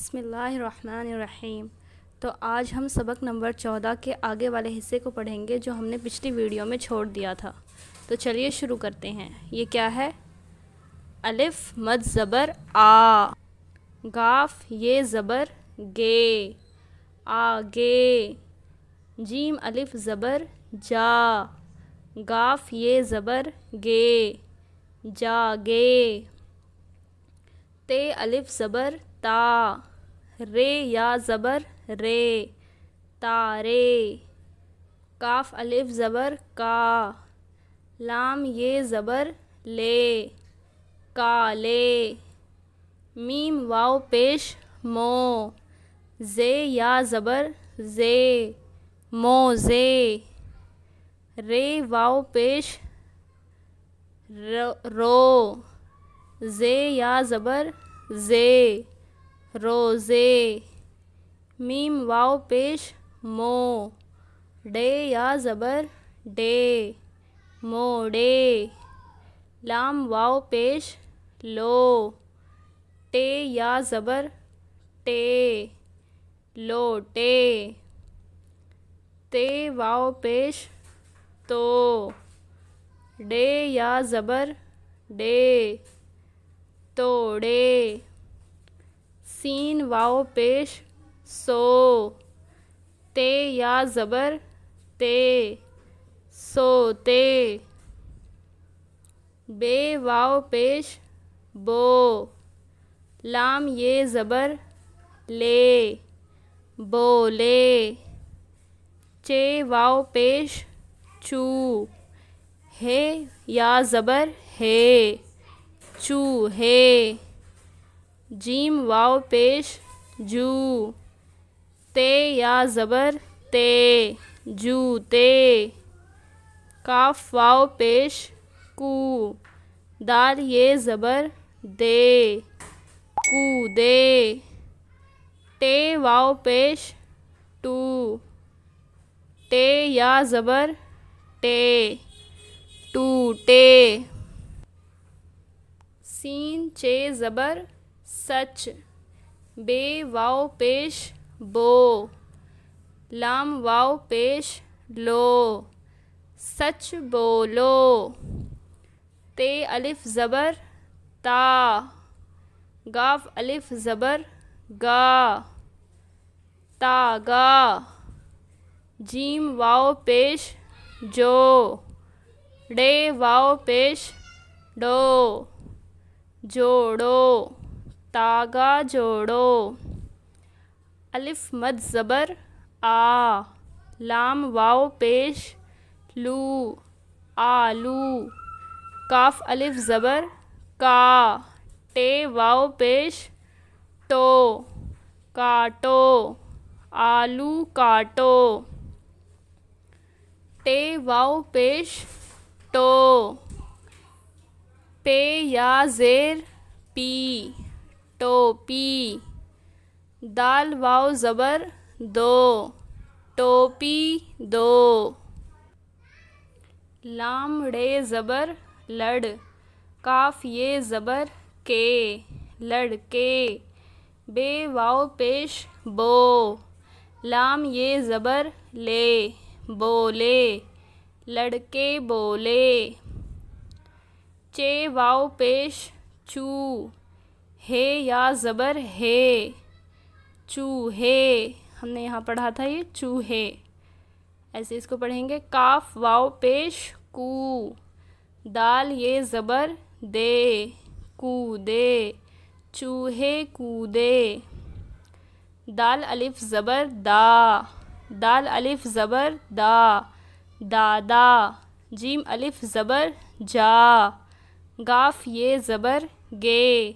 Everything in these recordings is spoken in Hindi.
बिस्मिल्लाहिर्रहमानिर्रहीम। तो आज हम सबक नंबर 14 के आगे वाले हिस्से को पढ़ेंगे जो हमने पिछली वीडियो में छोड़ दिया था। तो चलिए शुरू करते हैं। ये क्या है? अलिफ मद ज़बर आ, गाफ ये ज़बर गे, आगे। जीम अलिफ ज़बर जा, गाफ ये ज़बर गे, जागे। ते अलिफ ज़बर ता, रे या ज़बर रे, तारे। काफ अलिफ ज़बर का, लाम ये ज़बर ले, काले। मीम वाव पेश मो, जे या ज़बर जे, मोज़े। रे वाव पेश रो, जे या ज़बर जे, रोज़े। मीम वाव पेश मो, डे या ज़बर डे, मोड़े। लाम वाव पेश लो, टे या ज़बर टे, लोटे। ते वाव पेश तो, डे या ज़बर डे, तोड़े। सीन वाव पेश सो, ते या ज़बर ते, सोते। बे वाव पेश बो, लाम ये ज़बर ले, बोले। चे वाव पेश चू, हे या ज़बर हे, चूहे। जीम वाव पेश जू, ते या ज़बर ते, जूते। काफ वाव पेश कू, दाल ये ज़बर दे, कूदे। टे वाव पेश टू, टे या ज़बर टे, टूटे। सीन चे ज़बर सच, बे वाव पेश बो, लाम वाव पेश लो, सच बोलो। ते अलिफ ज़बर ता, गाफ अलिफ ज़बर गा, तागा। जीम वाव पेश जो, डे वाव पेश डो, जोड़ो, तागा जोड़ो। अलिफ मद ज़बर आ, लाम वाव पेश लू, आलू। काफ अलिफ ज़बर का, टे वाव पेश टो, काटो, आलू काटो। टे वाव पेश टो, पे या ज़ेर पी, टोपी। दाल वाव ज़बर दो, टोपी दो। लाम ड़े ज़बर लड़, काफ ये ज़बर के, लड़के। बे वाव पेश बो, लाम ये ज़बर ले, बोले, लड़के बोले। चे वाव पेश चू, हे या ज़बर हे, चूहे। हमने यहाँ पढ़ा था ये चूहे, ऐसे इसको पढ़ेंगे। काफ वाव पेश कू, दाल ये ज़बर दे, कूदे, चूहे कूदे। दाल अलिफ ज़बर दा, दाल अलिफ ज़बर दा, दादा। जीम अलिफ ज़बर जा, गाफ ये ज़बर गे,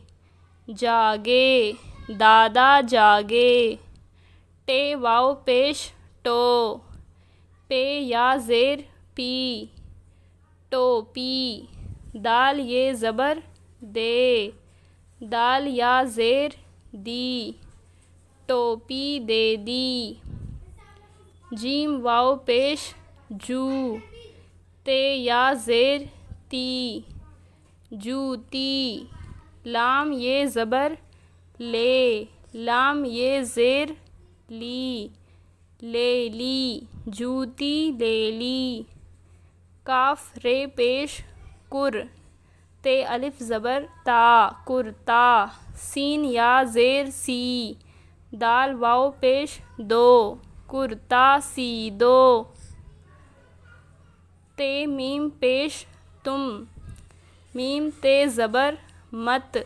जागे, दादा जागे। टे वाव पेश टो, पे या ज़ेर पी, टोपी। दाल ये ज़बर दे, दाल या ज़ेर दी, टोपी दे दी। जीम वाव पेश जू, ते या ज़ेर ती, जूती। लाम ये ज़बर ले, लाम ये ज़ेर ली, ले ली, जूती ले ली। काफ रे पेश कुर, ते अलिफ ज़बर ता, कुर्ता। सीन या ज़ेर सी, दाल वाव पेश दो, कुर्ता सी दो। ते मीम पेश तुम, मीम ते ज़बर मत,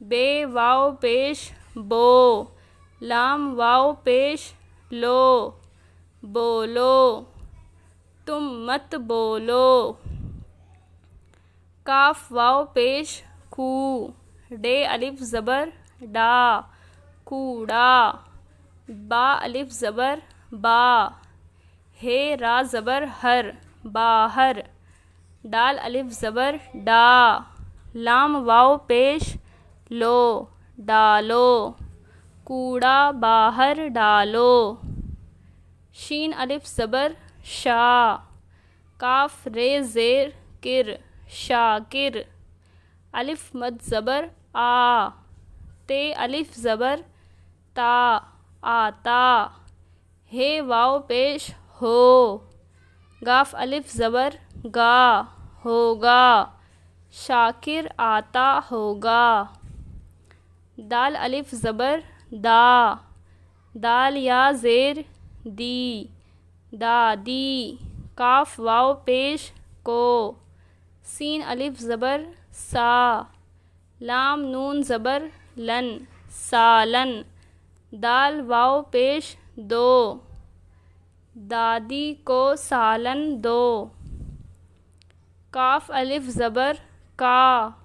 बे वाव पेश बो, लाम वाव पेश लो, बोलो, तुम मत बोलो। काफ वाव पेश कू, डे अलिफ ज़बर डा, कूड़ा। बा अलिफ ज़बर बा, हे रा ज़बर हर, बाहर। डाल अलिफ ज़बर डा, लाम वाव पेश लो, डालो, कूड़ा बाहर डालो। शीन अलिफ ज़बर शा, काफ रे ज़ेर किर, शाकिर। अलिफ मद ज़बर आ, ते अलिफ ज़बर ता, आता। हे वाव पेश हो, गाफ अलिफ ज़बर गा, होगा, शाकिर आता होगा। दाल अलिफ ज़बर दा, दाल या ज़ेर दी, दादी। काफ वाव पेश को, सीन अलिफ ज़बर सा, लाम नून ज़बर लन, सालन। दाल वाव पेश दो, दादी को सालन दो। काफ अलिफ ज़बर का,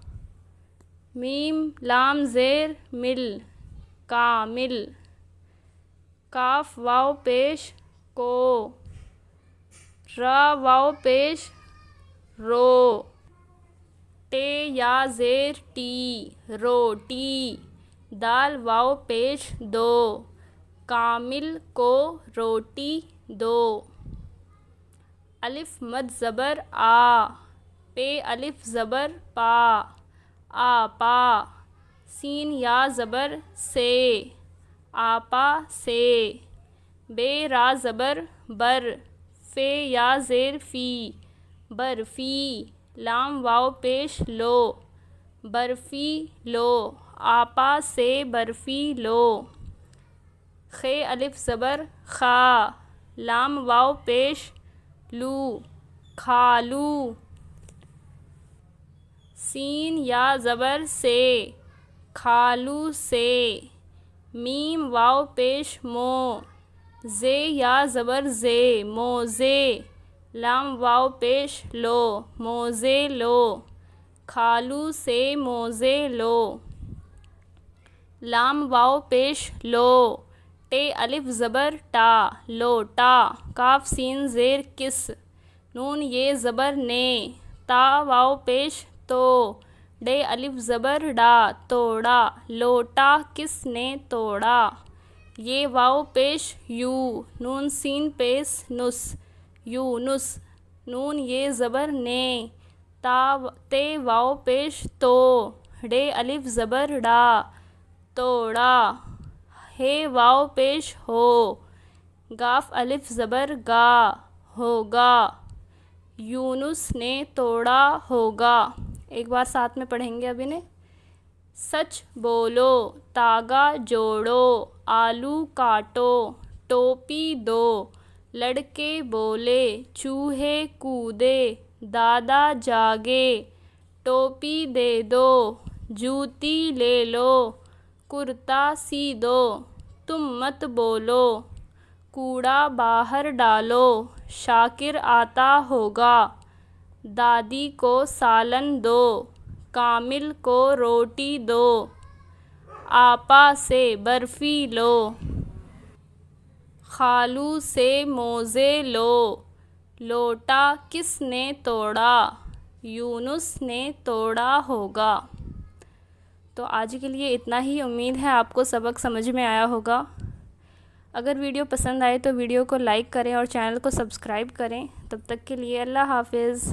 मीम लाम ज़ेर मिल, कामिल। काफ वाव पेश को, रा वाव पेश रो। टे या ज़ेर टी, रोटी। दाल वाव पेश दो, कामिल को रोटी दो। अलिफ मद ज़बर आ, पे अलिफ ज़बर पा, आपा। सीन या ज़बर से, आपा से। बे रा ज़बर बर, फे या ज़ेर फ़ी, बर्फ़ी। लाम वाव पेश लो, बर्फ़ी लो, आपा से बर्फ़ी लो। खे अलिफ ज़बर खा, लाम वाव पेश लू, खालू। सीन या ज़बर से, खालू से। मीम वाव पेश मो, जे या ज़बर जे, मोज़े। लाम वाव पेश लो, मोज़े लो, खालू से मोज़े लो। लाम वाव पेश लो, टे अलिफ ज़बर टा, लोटा। काफ सीन ज़ेर किस, नून ये ज़बर ने, ता वाव पेश तो, डे अलिफ ज़बर डा, तोड़ा। लोटा किसने तोड़ा। ये वाव पेश यू, नून सीन पेश नुस, यूनुस। नून ये ज़बर ने, ते वाव पेश तो, डे अलिफ ज़बर डा, तोड़ा। हे वाव पेश हो, गाफ अलिफ ज़बर गा, होगा। यूनुस ने तोड़ा होगा। एक बार साथ में पढ़ेंगे अब इन्हें। सच बोलो, तागा जोड़ो, आलू काटो, टोपी दो। लड़के बोले, चूहे कूदे, दादा जागे। टोपी दे दो, जूती ले लो, कुर्ता सी दो। तुम मत बोलो, कूड़ा बाहर डालो, शाकिर आता होगा। दादी को सालन दो, कामिल को रोटी दो। आपा से बर्फ़ी लो, खालू से मोज़े लो। लोटा किसने तोड़ा, यूनुस ने तोड़ा होगा। तो आज के लिए इतना ही। उम्मीद है आपको सबक समझ में आया होगा। अगर वीडियो पसंद आए तो वीडियो को लाइक करें और चैनल को सब्सक्राइब करें। तब तक के लिए अल्लाह हाफ़िज़।